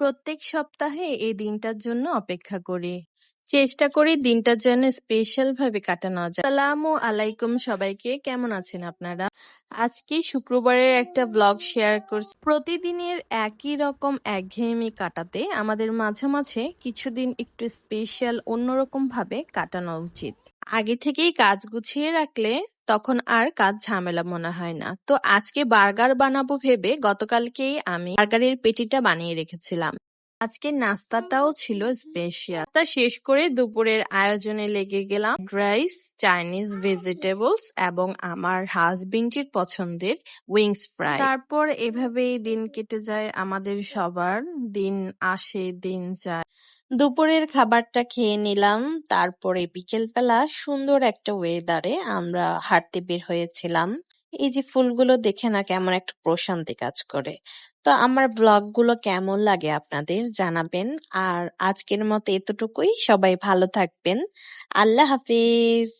প্রত্যেক সপ্তাহে এই দিনটার জন্য অপেক্ষা করি। চেষ্টা করি দিনটার যেন স্পেশাল ভাবে কাটানো যায়। আসসালামু আলাইকুম সবাইকে, কেমন আছেন আপনারা? আজকে শুক্রবারের একটা ব্লগ শেয়ার করছি। প্রতিদিনের একই রকম একঘেয়েমি কাটাতে আমাদের মাঝে মাঝে কিছুদিন একটু স্পেশাল অন্যরকম ভাবে কাটানো উচিত। আগে থেকেই কাজ গুছিয়ে রাখলে তখন আর কাজ ঝামেলা মনে হয় না। তো আজকে বার্গার বানাবো ভেবে গতকালকেই আমি বার্গারের পেটিটা বানিয়ে রেখেছিলাম। আজকে নাস্তাটাও ছিল স্পেশাল। নাস্তা শেষ করে দুপুরের আয়োজনে লেগে গেলাম। রাইস, চাইনিজ ভেজিটেবলস এবং আমার হাজবেন্ডের পছন্দের উইংস ফ্রাই। তারপর এভাবেই দিন কেটে যায় আমাদের সবার। দিন আসে দিন যায়। দুপুরের খাবারটা খেয়ে নিলাম। তারপরে বিকেলবেলা সুন্দর একটা ওয়েদারে আমরা হাঁটতে বের হয়েছিলাম। এই যে ফুলগুলো দেখে না কেমন একটা প্রশান্তি কাজ করে। তো আমার ব্লগগুলো কেমন লাগে আপনাদের জানাবেন। আর আজকের মতো এতটুকুই। সবাই ভালো থাকবেন। আল্লাহ হাফিজ।